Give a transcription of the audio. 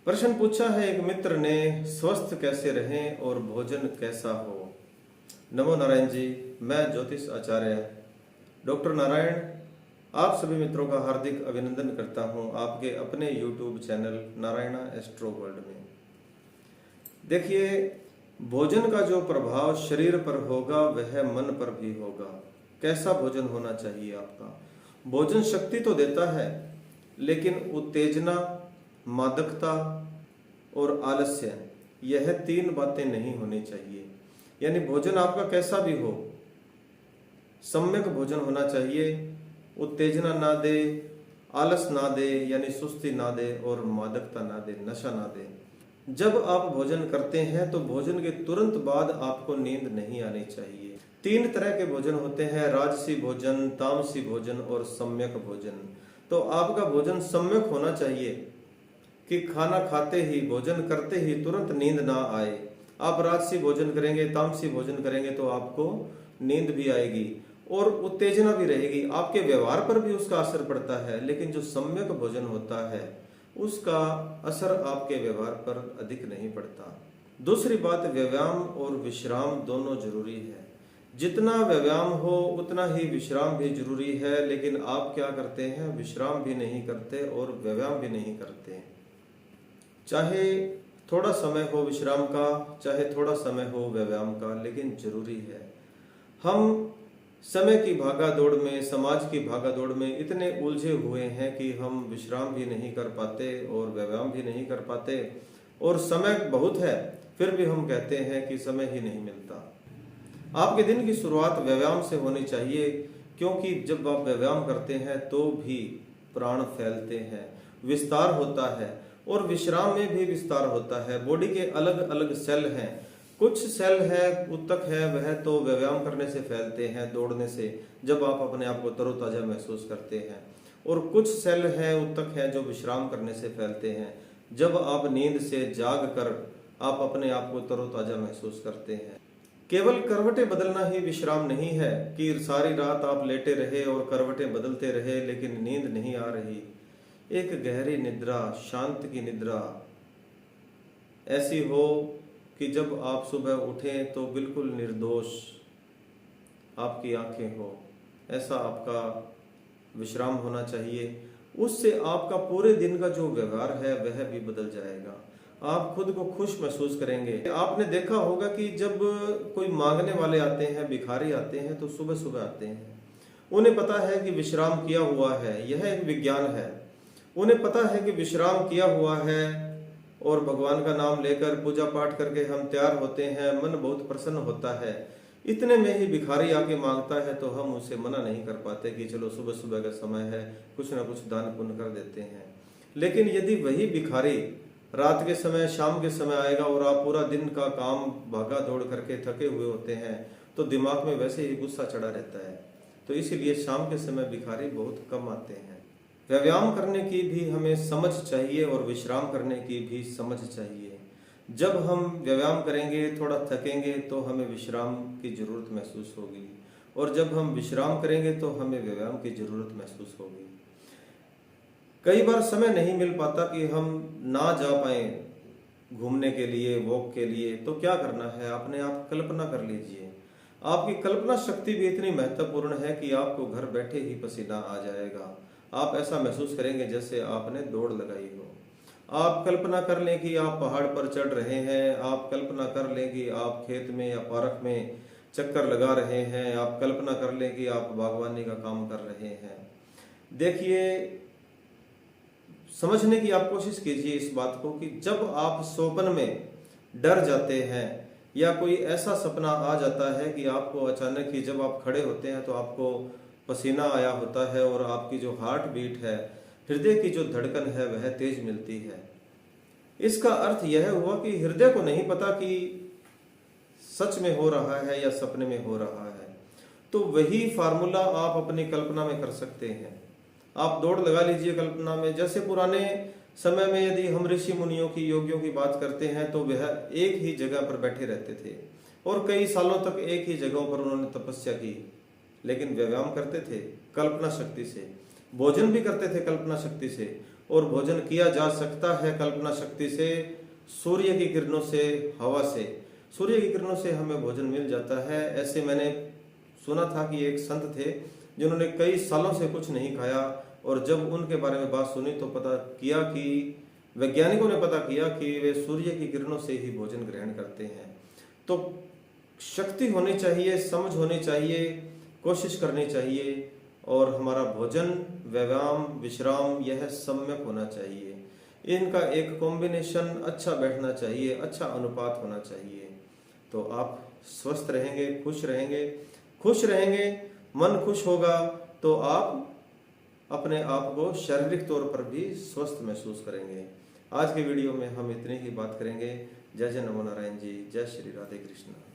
प्रश्न पूछा है एक मित्र ने, स्वस्थ कैसे रहें और भोजन कैसा हो। नमो नारायण जी, मैं ज्योतिष आचार्य डॉक्टर नारायण आप सभी मित्रों का हार्दिक अभिनंदन करता हूं आपके अपने YouTube channel Narayana astro world में। देखिए, भोजन का जो प्रभाव शरीर पर होगा वह मन पर भी होगा। कैसा भोजन होना चाहिए आपका? भोजन शक्ति तो देता है, लेकिन उत्तेजना, मादकता और आलस्य, यह तीन बातें नहीं होनी चाहिए। यानी भोजन आपका कैसा भी हो, सम्यक भोजन होना चाहिए। उत्तेजना ना दे, आलस ना दे यानी सुस्ती ना दे, और मादकता ना दे, नशा ना दे। जब आप भोजन करते हैं तो भोजन के तुरंत बाद आपको नींद नहीं आनी चाहिए। तीन तरह के भोजन होते हैं, राजसी भोजन, तामसी भोजन और सम्यक भोजन। तो आपका भोजन सम्यक होना चाहिए कि खाना खाते ही, भोजन करते ही तुरंत नींद ना आए। आप राजसी भोजन करेंगे, तामसी भोजन करेंगे तो आपको नींद भी आएगी और उत्तेजना भी रहेगी, आपके व्यवहार पर भी उसका असर पड़ता है। लेकिन जो सम्यक भोजन होता है उसका असर आपके व्यवहार पर अधिक नहीं पड़ता। दूसरी बात, व्यायाम और विश्राम दोनों जरूरी है। जितना व्यायाम हो उतना ही विश्राम भी जरूरी है, लेकिन आप क्या करते हैं, विश्राम भी नहीं करते और व्यायाम भी नहीं करते। चाहे थोड़ा समय हो विश्राम का, चाहे थोड़ा समय हो व्यायाम का, लेकिन जरूरी है। हम समय की भागा दौड़ में, समाज की भागा दौड़ में इतने उलझे हुए हैं कि हम विश्राम भी नहीं कर पाते और व्यायाम भी नहीं कर पाते, और समय बहुत है फिर भी हम कहते हैं कि समय ही नहीं मिलता। आपके दिन की शुरुआत व्यायाम से होनी चाहिए, क्योंकि जब आप व्यायाम करते हैं तो भी प्राण फैलते हैं, विस्तार होता है, और विश्राम में भी विस्तार होता है। बॉडी के अलग अलग सेल हैं, कुछ सेल है ऊतक है, वह तो व्यायाम करने से फैलते हैं, दौड़ने से, जब आप अपने आप को तरोताजा महसूस करते हैं। और कुछ सेल है, ऊतक है, जो विश्राम करने से फैलते हैं, जब आप नींद से जाग कर आप अपने आप को तरोताजा महसूस करते हैं। केवल करवटें बदलना ही विश्राम नहीं है कि सारी रात आप लेटे रहे और करवटें बदलते रहे लेकिन नींद नहीं आ रही। एक गहरी निद्रा, शांत की निद्रा ऐसी हो कि जब आप सुबह उठें तो बिल्कुल निर्दोष आपकी आंखें हो, ऐसा आपका विश्राम होना चाहिए। उससे आपका पूरे दिन का जो व्यवहार है वह भी बदल जाएगा। आप खुद को खुश महसूस करेंगे। आपने देखा होगा कि जब कोई मांगने वाले आते हैं, भिखारी आते हैं, तो सुबह सुबह आते हैं। उन्हें पता है कि विश्राम किया हुआ है, यह एक विज्ञान है। उन्हें पता है कि विश्राम किया हुआ है और भगवान का नाम लेकर पूजा पाठ करके हम तैयार होते हैं, मन बहुत प्रसन्न होता है। इतने में ही भिखारी आके मांगता है तो हम उसे मना नहीं कर पाते कि चलो सुबह सुबह का समय है, कुछ ना कुछ दान पुण्य कर देते हैं। लेकिन यदि वही भिखारी रात के समय, शाम के समय आएगा और आप पूरा दिन का काम भागा दौड़ करके थके हुए होते हैं, तो दिमाग में वैसे ही गुस्सा चढ़ा रहता है। तो इसीलिए शाम के समय भिखारी बहुत कम आते हैं। व्यायाम करने की भी हमें समझ चाहिए और विश्राम करने की भी समझ चाहिए। जब हम व्यायाम करेंगे, थोड़ा थकेंगे, तो हमें विश्राम की जरूरत महसूस होगी, और जब हम विश्राम करेंगे तो हमें व्यायाम की जरूरत महसूस होगी। कई बार समय नहीं मिल पाता कि हम ना जा पाए घूमने के लिए, वॉक के लिए, तो क्या करना है, अपने आप कल्पना कर लीजिए। आपकी कल्पना शक्ति भी इतनी महत्वपूर्ण है कि आपको घर बैठे ही पसीना आ जाएगा। आप ऐसा महसूस करेंगे जैसे आपने दौड़ लगाई हो। आप कल्पना कर लें कि आप पहाड़ पर चढ़ रहे हैं, आप कल्पना कर लें कि आप खेत में या पार्क में चक्कर लगा रहे हैं, आप कल्पना कर लें कि आप बागवानी का काम कर रहे हैं। देखिए, समझने की आप कोशिश कीजिए इस बात को कि जब आप स्वप्न में डर जाते हैं या कोई ऐसा सपना आ जाता है कि आपको अचानक ही जब आप खड़े होते हैं तो आपको पसीना आया होता है और आपकी जो हार्ट बीट है, हृदय की जो धड़कन है, वह तेज मिलती है। इसका अर्थ यह हुआ कि हृदय को नहीं पता कि सच में हो रहा है या सपने में हो रहा है। तो वही फार्मूला आप अपनी कल्पना में कर सकते हैं। आप दौड़ लगा लीजिए कल्पना में। जैसे पुराने समय में यदि हम ऋषि मुनियों की, योगियों की बात करते हैं तो वह एक ही जगह पर बैठे रहते थे और कई सालों तक एक ही जगहों पर उन्होंने तपस्या की, लेकिन व्यायाम करते थे कल्पना शक्ति से, भोजन भी करते थे कल्पना शक्ति से, और भोजन किया जा सकता है कल्पना शक्ति से, सूर्य की किरणों से, हवा से। सूर्य की किरणों से हमें भोजन मिल जाता है। ऐसे मैंने सुना था कि एक संत थे जिन्होंने कई सालों से कुछ नहीं खाया, और जब उनके बारे में बात सुनी तो पता किया कि वैज्ञानिकों ने पता किया कि वे सूर्य की किरणों से ही भोजन ग्रहण करते हैं। तो शक्ति होनी चाहिए, समझ होनी चाहिए, कोशिश करनी चाहिए, और हमारा भोजन, व्यायाम, विश्राम यह सम्यक होना चाहिए। इनका एक कॉम्बिनेशन अच्छा बैठना चाहिए, अच्छा अनुपात होना चाहिए। तो आप स्वस्थ रहेंगे, खुश रहेंगे, मन खुश होगा तो आप अपने आप को शारीरिक तौर पर भी स्वस्थ महसूस करेंगे। आज के वीडियो में हम इतनी ही बात करेंगे। जय जय नमो नारायण जी, जय श्री राधे कृष्ण।